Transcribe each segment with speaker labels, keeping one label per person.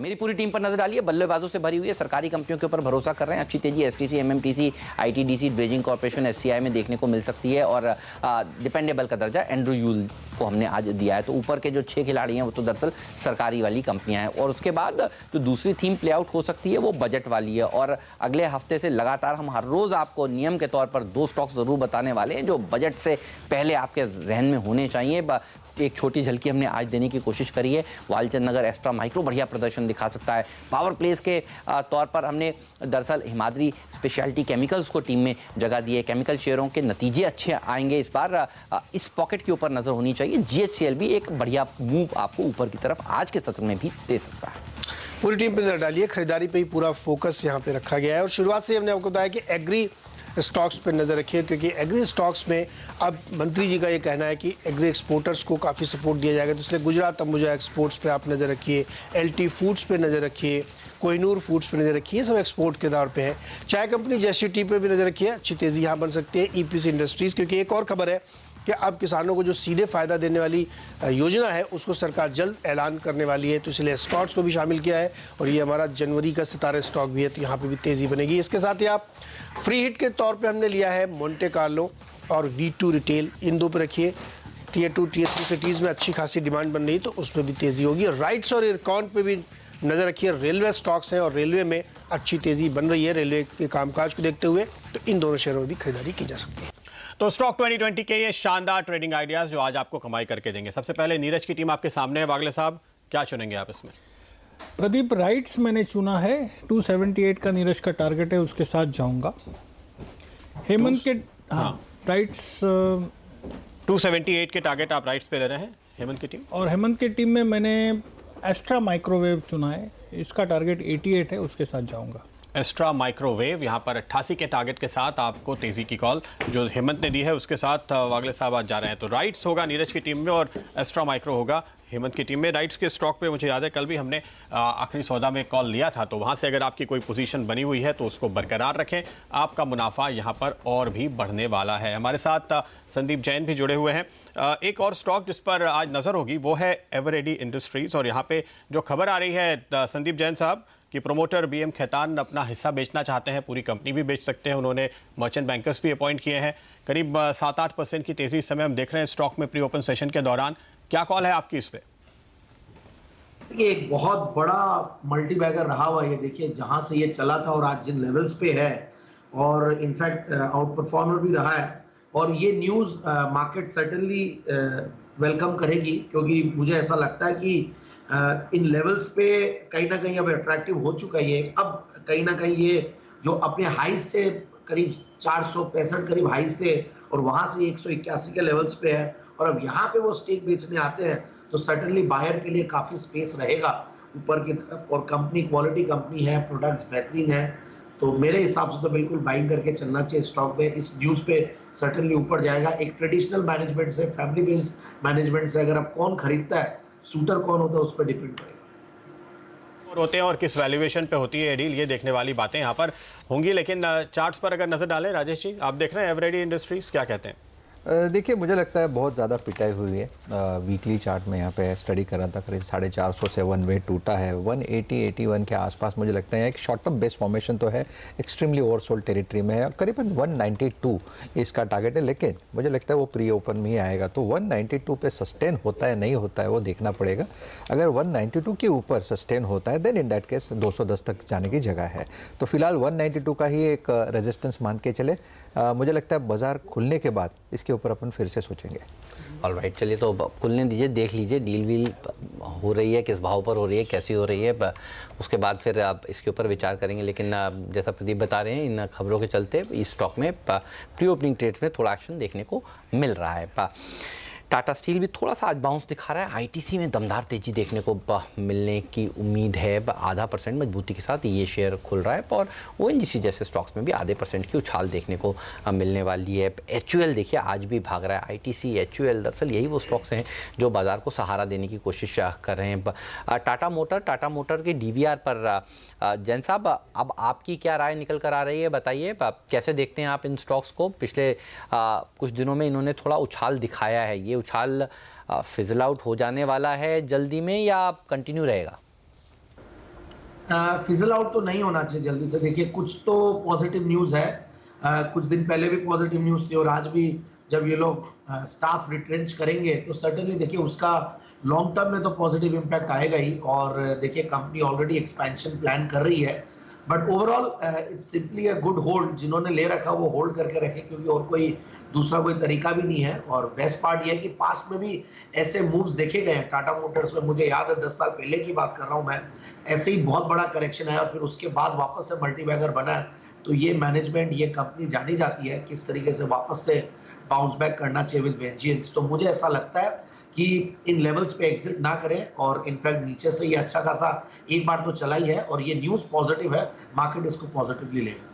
Speaker 1: मेरी पूरी टीम पर नजर डालिए, बल्लेबाजों से भरी हुई है, सरकारी कंपनियों के ऊपर भरोसा कर रहे हैं। अच्छी तेजी STC, MMTC, ITDC, dredging corporation, SCI में देखने को मिल सकती है और डिपेंडेबल का दर्जा एंड्रू यूल को हमने आज दिया है। तो ऊपर के जो 6 खिलाड़ी हैं वो तो दरअसल सरकारी वाली कंपनियां हैं। और उसके बाद जो दूसरी थीम प्ले आउट हो सकती है वो बजट वाली है। और अगले हफ्ते से लगातार हम हर रोज आपको नियम के तौर पर 2 स्टॉक्स जरूर बताने वाले हैं जो बजट से पहले आपके जहन में होने चाहिए। एक छोटी झलकी हमने आज देने की कोशिश करी है। वालचंद नगर एस्ट्रा माइक्रो बढ़िया प्रदर्शन दिखा सकता है। पावर प्लेस के तौर पर हमने दरअसल हिमाद्री स्पेशलिटी केमिकल्स को टीम में जगह दी है। केमिकल शेयरों के नतीजे अच्छे आएंगे इस बार, इस पॉकेट के ऊपर नजर होनी चाहिए। जीएचसीएल भी एक बढ़िया मूव आपको ऊपर की तरफ आज के सत्र में भी दे सकता है।
Speaker 2: पूरी टीम पर नजर डालिए, खरीदारी पे ही पूरा फोकस यहाँ पे रखा गया है और शुरुआत से हमने आपको बताया कि एग्री स्टॉक्स पर नज़र रखिए क्योंकि एग्री स्टॉक्स में अब मंत्री जी का ये कहना है कि एग्री एक्सपोर्टर्स को काफ़ी सपोर्ट दिया जाएगा, तो इसलिए गुजरात अंबुजा एक्सपोर्ट्स पे आप नज़र रखिए, एलटी फूड्स पे नज़र रखिए, कोहिनूर फूड्स पे नज़र रखिए, सब एक्सपोर्ट के दौर पे है। चाय कंपनी जैसी टी पे भी नज़र रखिए, अच्छी तेज़ी यहाँ बन सकती है। ईपीसी इंडस्ट्रीज़, क्योंकि एक और खबर है कि अब किसानों को जो सीधे फ़ायदा देने वाली योजना है उसको सरकार जल्द ऐलान करने वाली है, तो इसलिए स्टॉक्स को भी शामिल किया है और ये हमारा जनवरी का सितारा स्टॉक भी है, तो यहाँ पे भी तेज़ी बनेगी। इसके साथ ही आप फ्री हिट के तौर पे हमने लिया है मोंटे कार्लो और V2 रिटेल, इन दो पे रखिए। टियर 2 टियर 3 सिटीज़ में अच्छी खासी डिमांड बन रही है तो उसमें भी तेज़ी होगी। राइट्स और इरकॉन पे भी नज़र रखिए, रेलवे स्टॉक्स हैं और रेलवे में अच्छी तेज़ी बन रही है रेलवे के कामकाज को देखते हुए, तो इन दोनों शेयरों में भी खरीदारी की जा सकती है।
Speaker 3: तो स्टॉक 2020 के ये शानदार ट्रेडिंग आइडियाज जो आज आपको कमाई करके देंगे। सबसे पहले नीरज की टीम आपके सामने है। वागले साहब, क्या चुनेंगे आप इसमें?
Speaker 4: प्रदीप, राइट्स मैंने चुना है, 278 का नीरज का टारगेट है, उसके साथ जाऊंगा। हेमंत के राइट्स
Speaker 3: 278 के टारगेट आप राइट्स पे ले रहे हैं हेमंत की टीम।
Speaker 4: और हेमंत की टीम में मैंने एस्ट्रा माइक्रोवेव चुना है, इसका टारगेट 88 है, उसके साथ जाऊंगा।
Speaker 3: एस्ट्रा माइक्रोवेव यहाँ पर 88 के टारगेट के साथ आपको तेजी की कॉल जो हेमंत ने दी है उसके साथ वागले साहब आज जा रहे हैं। तो राइट्स होगा नीरज की टीम में और एस्ट्रा माइक्रो होगा हेमंत की टीम में। राइट्स के स्टॉक पे मुझे याद है कल भी हमने आखिरी सौदा में कॉल लिया था, तो वहाँ से अगर आपकी कोई पोजीशन बनी हुई है तो उसको बरकरार रखें, आपका मुनाफा यहाँ पर और भी बढ़ने वाला है। हमारे साथ संदीप जैन भी जुड़े हुए हैं। एक और स्टॉक जिस पर आज नज़र होगी वो है एवरेडी इंडस्ट्रीज़ और यहाँ पे जो खबर आ रही है संदीप जैन साहब कि प्रोमोटर बीएम खैतान अपना हिस्सा बेचना चाहते हैं, पूरी कंपनी भी बेच सकते हैं। उन्होंने मर्चेंट बैंकर्स भी अपॉइंट किए हैं। करीब 7-8% की तेज़ी इस समय हम देख रहे हैं स्टॉक में प्री ओपन सेशन के दौरान। क्या कॉल है आपकी इस पे?
Speaker 5: देखिए, एक बहुत बड़ा मल्टी बैगर रहा हुआ ये, देखिए जहां से ये चला था और आज जिन लेवल्स पे है और इनफैक्ट आउट परफॉर्मर भी रहा है और ये न्यूज़ मार्केट सर्टेनली वेलकम करेगी क्योंकि मुझे ऐसा लगता है कि इन लेवल्स पे कहीं ना कहीं अब अट्रैक्टिव हो चुका है ये। अब कहीं ना कहीं ये जो अपने हाइस से करीब 465 करीब हाइस थे और वहां से 181 के लेवल्स पे है और अब यहाँ पे वो स्टेक बेचने आते हैं तो सर्टेनली बायर के लिए काफ़ी स्पेस रहेगा ऊपर की तरफ और कंपनी क्वालिटी कंपनी है, प्रोडक्ट्स बेहतरीन है, तो मेरे हिसाब से तो बिल्कुल बाइंग करके चलना चाहिए स्टॉक पे। इस न्यूज़ पे सर्टेनली ऊपर जाएगा। एक ट्रेडिशनल मैनेजमेंट से, फैमिली बेस्ड मैनेजमेंट से अगर अब कौन खरीदता है, सूटर कौन होता है, उस पर डिपेंड करेगा।
Speaker 3: और होते हैं और किस वैल्यूएशन पे होती है डील, ये देखने वाली बातें यहाँ पर होंगी। लेकिन चार्ट्स पर अगर नजर डालें राजेश जी, आप देख रहे हैं एवरेडी इंडस्ट्रीज, क्या कहते हैं?
Speaker 6: देखिए, मुझे लगता है बहुत ज़्यादा पिटाई हुई है। वीकली चार्ट में यहाँ पे स्टडी करा था, करीब 450 से वन वे टूटा है। 180-81 के आसपास मुझे लगता है एक शॉर्ट टर्म बेस फॉर्मेशन तो है, एक्सट्रीमली ओवरसोल्ड टेरिटरी में है। करीबन 192 इसका टारगेट है, लेकिन मुझे लगता है वो प्री ओपन में ही आएगा, तो 192 पे सस्टेन होता है नहीं होता है वो देखना पड़ेगा। अगर 192 के ऊपर सस्टेन होता है देन इन दैट केस 210 तक जाने की जगह है। तो फिलहाल 192 का ही एक रेजिस्टेंस मान के चले। मुझे लगता है बाजार खुलने के बाद इसके ऊपर अपन फिर से सोचेंगे।
Speaker 1: ऑलराइट, चलिए तो खुलने दीजिए, देख लीजिए डील वील हो रही है, किस भाव पर हो रही है, कैसी हो रही है, उसके बाद फिर आप इसके ऊपर विचार करेंगे। लेकिन जैसा प्रदीप बता रहे हैं, इन खबरों के चलते इस स्टॉक में प्री ओपनिंग ट्रेड्स में थोड़ा एक्शन देखने को मिल रहा है। टाटा स्टील भी थोड़ा सा आज बाउंस दिखा रहा है। आईटीसी में दमदार तेजी देखने को मिलने की उम्मीद है। 0.5% मजबूती के साथ ये शेयर खुल रहा है और ओएनजीसी जैसे स्टॉक्स में भी 0.5% की उछाल देखने को मिलने वाली है। एचयूएल देखिए आज भी भाग रहा है। आईटीसी, एचयूएल दरअसल यही वो स्टॉक्स हैं जो बाजार को सहारा देने की कोशिश कर रहे हैं। टाटा मोटर के डीवीआर पर जैन साहब, अब आपकी क्या राय निकल कर आ रही है, बताइए कैसे देखते हैं आप इन स्टॉक्स को? पिछले कुछ दिनों में इन्होंने थोड़ा उछाल दिखाया है, ये उछाल फिजल आउट हो जाने वाला है जल्दी में या कंटिन्यू रहेगा?
Speaker 5: फिजल आउट तो नहीं होना चाहिए जल्दी से। देखिए कुछ तो पॉजिटिव न्यूज़ है, कुछ दिन पहले भी पॉजिटिव न्यूज़ थी और आज भी जब ये लोग स्टाफ रिट्रेंच करेंगे तो सर्टेनली देखिए उसका लॉन्ग टर्म में तो पॉजिटिव इम्पैक्ट आएगा ही। और देखिए कंपनी ऑलरेडी एक्सपेंशन प्लान कर रही है, but overall it's simply a good hold. जिन्होंने ले रखा वो होल्ड करके रखे, क्योंकि और कोई दूसरा कोई तरीका भी नहीं है। और बेस्ट पार्ट ये है कि पास्ट में भी ऐसे मूव्स देखे गए हैं टाटा मोटर्स में। मुझे याद है 10 साल पहले की बात कर रहा हूँ मैं, ऐसे ही बहुत बड़ा करेक्शन आया और फिर उसके बाद वापस से मल्टीबैगर बना है। तो ये मैनेजमेंट, ये कंपनी जानी जाती है किस तरीके से वापस से बाउंस बैक करना चाहिए विद वेंजियंस। तो मुझे ऐसा लगता है कि इन लेवल्स पे एग्जिट ना करें और इनफैक्ट नीचे से ये अच्छा खासा एक बार तो चला ही है और ये न्यूज़ पॉजिटिव है, मार्केट इसको पॉजिटिवली लेगा।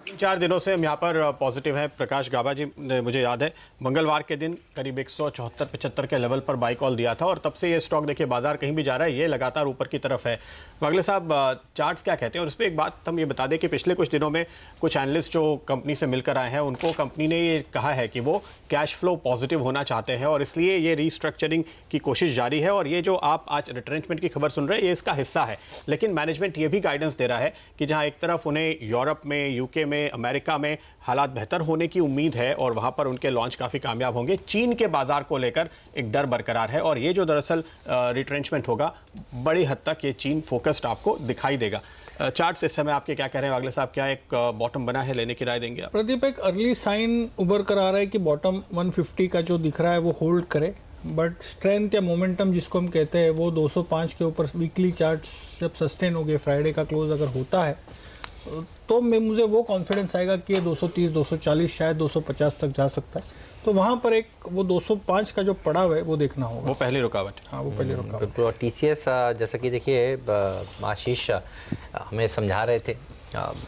Speaker 3: 3-4 दिनों से हम यहाँ पर पॉजिटिव है। प्रकाश गाबा जी ने, मुझे याद है मंगलवार के दिन करीब 174-75 के लेवल पर बाई कॉल दिया था और तब से ये स्टॉक देखिए बाजार कहीं भी जा रहा है, ये लगातार ऊपर की तरफ है। वागले साहब, चार्ट्स क्या कहते हैं? और इस पर एक बात हम ये बता दें कि पिछले कुछ दिनों में कुछ एनालिस्ट जो कंपनी से मिलकर आए हैं उनको कंपनी ने ये कहा है कि वो कैश फ्लो पॉजिटिव होना चाहते हैं और इसलिए ये रीस्ट्रक्चरिंग की कोशिश जारी है। और ये जो आप आज रिट्रेंचमेंट की खबर सुन रहे हैं ये इसका हिस्सा है। लेकिन मैनेजमेंट ये भी गाइडेंस दे रहा है कि जहाँ एक तरफ उन्हें यूरोप में, यूके में, अमेरिका में हालात बेहतर होने की उम्मीद है और वहां पर उनके लॉन्च काफी कामयाब होंगे, चीन के बाजार को लेकर एक डर बरकरार है। और ये जो दरअसल रिट्रेंचमेंट होगा बड़ी हद तक ये चीन फोकस्ड आपको दिखाई देगा। चार्ट्स इस समय आपके क्या कह रहे हैं वागले साहब? क्या एक बॉटम बना है, लेने की राय देंगे आप?
Speaker 4: प्रदीप, एक अर्ली साइन उभर कर आ रहा है कि बॉटम 150 का जो दिख रहा है वो होल्ड करे, बट स्ट्रेंथ या मोमेंटम जिसको हम कहते हैं वो 205 के ऊपर वीकली चार्ट्स जब सस्टेन हो गए, फ्राइडे का क्लोज अगर होता है तो मुझे वो कॉन्फिडेंस आएगा कि ये 230, 240, शायद 250 तक जा सकता है। तो वहाँ पर एक वो 205 का जो पड़ाव है वो देखना होगा।
Speaker 3: वो पहली रुकावट।
Speaker 4: हाँ, वो पहली रुकावट।
Speaker 1: बिल्कुल। और TCS जैसा कि देखिए आशीष हमें समझा रहे थे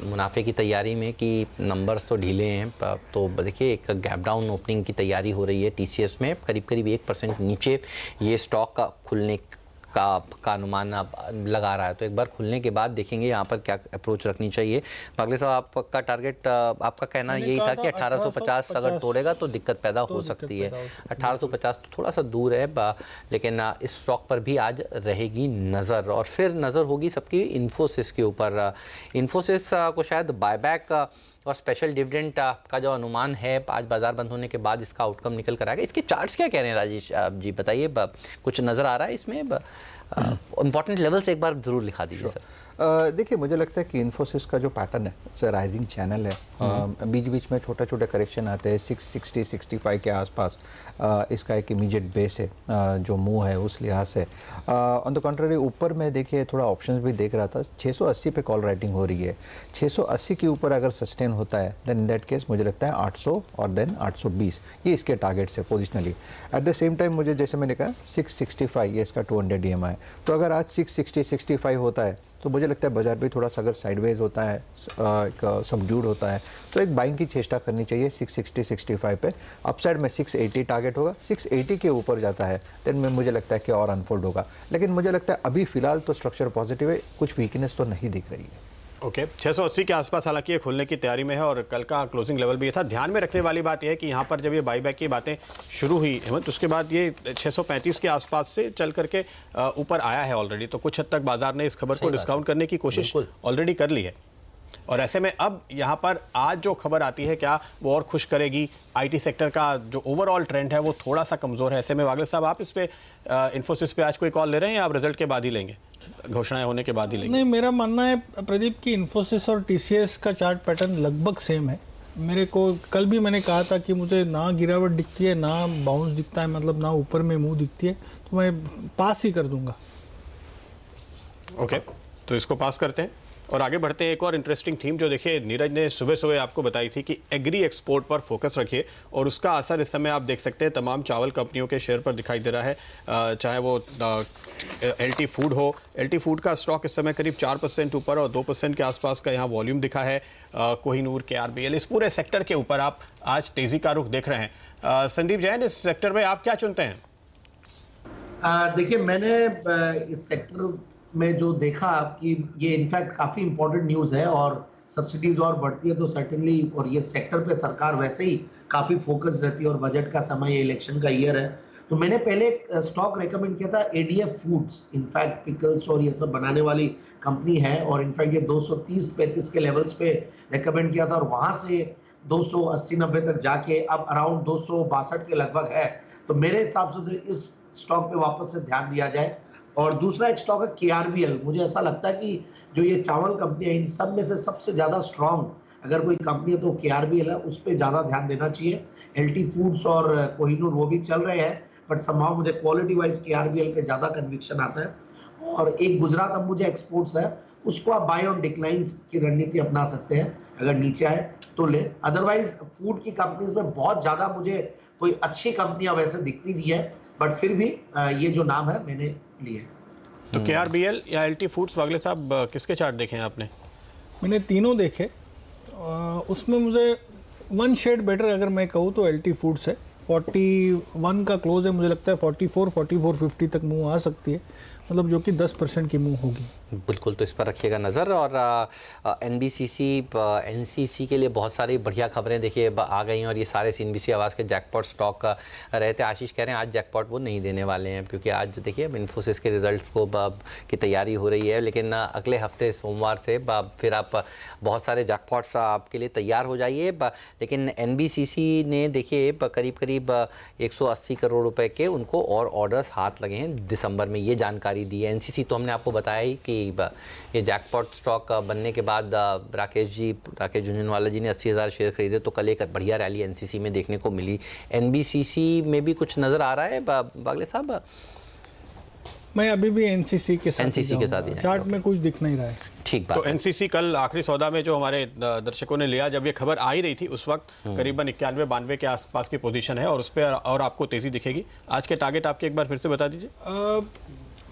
Speaker 1: मुनाफे की तैयारी में कि नंबर्स तो ढीले हैं, तो देखिए एक गैप डाउन ओपनिंग की तैयारी हो रही है TCS में। करीब करीब 1% नीचे ये स्टॉक का खुलने का अनुमान आप लगा रहा है। तो एक बार खुलने के बाद देखेंगे यहाँ पर क्या अप्रोच रखनी चाहिए। वागले साहब, आपका टारगेट, आपका कहना यही था कि 1850 अगर तोड़ेगा तो दिक्कत पैदा हो सकती है। 1850 तो थोड़ा सा दूर है, लेकिन इस स्टॉक पर भी आज रहेगी नज़र। और फिर नज़र होगी सबकी इन्फोसिस के ऊपर। इन्फोसिस को शायद बायबैक और स्पेशल डिविडेंड का जो अनुमान है आज बाजार बंद होने के बाद इसका आउटकम निकल कर आएगा। इसके चार्ट्स क्या कह रहे हैं राजेश जी, बताइए, कुछ नज़र आ रहा है इसमें? इंपॉर्टेंट लेवल्स एक बार ज़रूर लिखा दीजिए सर।
Speaker 6: देखिए, मुझे लगता है कि इन्फोसिस का जो पैटर्न है इट्स राइजिंग चैनल है। बीच बीच में छोटे छोटे करेक्शन आते हैं 660, 65 के आसपास। इसका एक इमीडिएट बेस है जो मूव है उस लिहाज से। ऑन द कंट्री ऊपर में देखिए थोड़ा ऑप्शंस भी देख रहा था, 680 पे कॉल राइटिंग हो रही है। 680 के ऊपर अगर सस्टेन होता है देन इन दैट केस मुझे लगता है 800 और देन 820 ये इसके टारगेट्स है positionally. At the same time मुझे, जैसे मैंने कहा, 665 ये इसका 200 EMI। तो अगर आज 660, 65 होता है तो मुझे लगता है बाजार भी थोड़ा सा अगर साइडवेज होता है, सबड्यूड होता है, तो एक बाइंग की चेष्टा करनी चाहिए 660, 65 पे। अपसाइड में 680 टारगेट होगा। 680 के ऊपर जाता है देन में मुझे लगता है कि और अनफोल्ड होगा। लेकिन मुझे लगता है अभी फिलहाल तो स्ट्रक्चर पॉजिटिव है, कुछ वीकनेस तो नहीं दिख रही है।
Speaker 3: ओके, 680 के आसपास हालांकि ये खुलने की तैयारी में है और कल का क्लोजिंग लेवल भी ये था। ध्यान में रखने वाली बात यह है कि यहाँ पर जब ये बाईबैक की बातें शुरू हुई हेमंत, उसके बाद ये 635 के आसपास से चल करके ऊपर आया है ऑलरेडी। तो कुछ हद तक बाजार ने इस खबर को डिस्काउंट करने की कोशिश ऑलरेडी कर ली है। और ऐसे में अब यहाँ पर आज जो खबर आती है क्या वो और खुश करेगी? IT सेक्टर का जो ओवरऑल ट्रेंड है वो थोड़ा सा कमज़ोर है। ऐसे में वागले साहब, आप इस पे इन्फोसिस पे आज कोई कॉल ले रहे हैं या आप रिजल्ट के बाद ही लेंगे, घोषणाएं होने के बाद ही लेंगे?
Speaker 4: नहीं, मेरा मानना है प्रदीप की इन्फोसिस और TCS का चार्ट पैटर्न लगभग सेम है। मेरे को कल भी मैंने कहा था कि मुझे ना गिरावट दिखती है ना बाउंस दिखता है, मतलब ना ऊपर में मुंह दिखती है, तो मैं पास ही कर दूंगा।
Speaker 3: ओके, तो इसको पास करते हैं और आगे बढ़ते हैं। एक और इंटरेस्टिंग थीम जो देखिए नीरज ने सुबह सुबह आपको बताई थी कि एग्री एक्सपोर्ट पर फोकस रखिए और उसका असर इस समय आप देख सकते हैं तमाम चावल कंपनियों के शेयर पर दिखाई दे रहा है। चाहे वो LT फूड हो, LT फूड का स्टॉक इस समय करीब 4% ऊपर और 2% के आसपास का यहाँ वॉल्यूम दिखा है। कोहिनूर, KRBL, इस पूरे सेक्टर के ऊपर आप आज तेजी का रुख देख रहे हैं। संदीप जैन, इस सेक्टर में आप क्या चुनते हैं?
Speaker 5: देखिए, मैंने इस सेक्टर में जो देखा कि ये इनफैक्ट काफ़ी इंपॉर्टेंट न्यूज़ है और सब्सिडीज और बढ़ती है तो सर्टेनली, और ये सेक्टर पे सरकार वैसे ही काफ़ी फोकस रहती है और बजट का समय, ये इलेक्शन का ईयर है तो मैंने पहले एक स्टॉक रेकमेंड किया था एडीएफ फूड्स, इनफैक्ट पिकल्स और ये सब बनाने वाली कंपनी है, और इनफैक्ट ये 230-35 के लेवल्स पे रेकमेंड किया था और वहां से 280-90 तक जाके अब अराउंड 262 के लगभग है। तो मेरे हिसाब से तो इस स्टॉक पे वापस से ध्यान दिया जाए। और दूसरा एक स्टॉक है केआरबीएल। मुझे ऐसा लगता है कि जो ये चावल कंपनी है इन सब में से सबसे ज़्यादा स्ट्रॉन्ग अगर कोई कंपनी है तो केआरबीएल है, उस पर ज़्यादा ध्यान देना चाहिए। एलटी फूड्स और कोहिनूर वो भी चल रहे हैं, बट समहाउ मुझे क्वालिटी वाइज केआरबीएल पे ज़्यादा कन्विक्शन आता है। और एक गुजरात अंबुजा एक्सपोर्ट्स है, उसको आप बाय ऑन डिक्लाइंस की रणनीति अपना सकते हैं, अगर नीचे आए तो ले। अदरवाइज फूड की कंपनीज में बहुत ज़्यादा मुझे कोई अच्छी कंपनियां वैसे दिखती नहीं है, बट फिर भी ये जो नाम है मैंने लिए।
Speaker 3: तो केआरबीएल या एलटी फूड्स, वागले साहब किसके चार्ट देखे हैं आपने?
Speaker 4: मैंने तीनों देखे, उसमें मुझे वन शेड बेटर अगर मैं कहूँ तो एलटी फूड्स है। 41 का क्लोज है, मुझे लगता है 44-50 तक मूव आ सकती है, मतलब जो कि 10% की मूव होगी।
Speaker 1: बिल्कुल, तो इस पर रखिएगा नज़र। और एनबीसीसी एनसीसी के लिए बहुत सारी बढ़िया खबरें देखिए आ गई हैं, और ये सारे सीएनबीसी आवाज़ के जैकपॉट स्टॉक रहते। आशीष कह रहे हैं आज जैकपॉट वो नहीं देने वाले हैं, क्योंकि आज देखिए अब इन्फोसिस के रिजल्ट्स को की तैयारी हो रही है, लेकिन अगले हफ्ते सोमवार से फिर आप बहुत सारे जैकपॉट्स आपके लिए तैयार हो जाइए। लेकिन एनबीसीसी ने देखिए करीब 180 करोड़ रुपए के उनको और ऑर्डर्स हाथ लगे हैं दिसंबर में, ये जानकारी दी है। एनसीसी तो हमने आपको बताया ही कि ये जैकपॉट स्टॉक बनने के बाद राकेश झुंझुनवाला जी ने 80,000 शेयर खरीदे, तो कल एक बढ़िया रैली एनसीसी में देखने को मिली। एनबीसीसी में भी कुछ नज़र आ रहा है बागले साहब?
Speaker 4: मैं अभी भी एनसीसी के साथ
Speaker 1: ही
Speaker 4: चार्ट में कुछ दिख नहीं रहा है।
Speaker 1: ठीक बात।
Speaker 3: तो एनसीसी कल आखिरी सौदा में जो हमारे दर्शकों ने लिया, जब ये खबर आ ही रही थी उस वक्त करीबन 91-92 के आसपास की पोजीशन है, और उस पर और आपको तेजी दिखेगी। आज के टारगेट आपके एक बार फिर से बता दीजिए।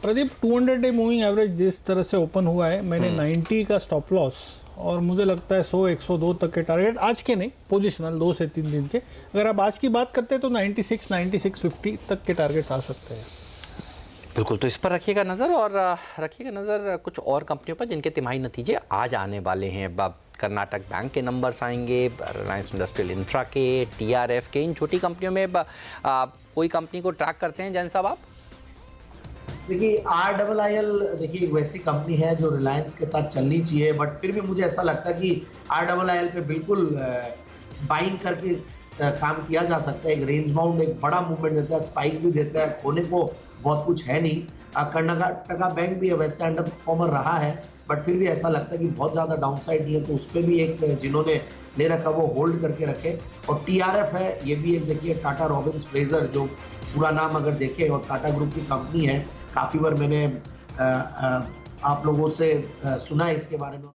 Speaker 4: प्रदीप, 200 डे मूविंग एवरेज जिस तरह से ओपन हुआ है, मैंने 90 का स्टॉप लॉस, और मुझे लगता है 100-102 तक के टारगेट आज के नहीं, पोजिशनल 2 से 3 दिन के। अगर आप आज की बात करते हैं तो 96-9650 तक के टारगेट आ सकते हैं।
Speaker 1: बिल्कुल, तो इस पर रखिएगा नज़र। और रखिएगा नज़र कुछ और कंपनियों पर जिनके तिमाही नतीजे आज आने वाले हैं। कर्नाटक बैंक के नंबर्स आएंगे, रिलायंस इंडस्ट्रियल इंफ्रा के, टीआरएफ के। इन छोटी कंपनियों में कोई कंपनी को ट्रैक करते हैं जैन साहब आप?
Speaker 5: देखिए RIIL देखिए एक वैसी कंपनी है जो रिलायंस के साथ चलनी चाहिए, बट फिर भी मुझे ऐसा लगता है कि RIIL पे बिल्कुल बाइंग करके काम किया जा सकता है। एक रेंज बाउंड एक बड़ा मूवमेंट देता है, स्पाइक भी देता है, खोने को बहुत कुछ है नहीं। कर्नाटका बैंक भी वैसे अंडर परफॉर्मर रहा है, बट फिर भी ऐसा लगता है कि बहुत ज़्यादा डाउनसाइड नहीं है, तो उस पर भी एक जिन्होंने ले रखा वो होल्ड करके रखे। और TRF है, ये भी एक देखिए टाटा रॉबिन्स फ्रेजर, जो पूरा नाम अगर देखें और टाटा ग्रुप की कंपनी है, काफ़ी बार मैंने आप लोगों से सुना है इसके बारे में।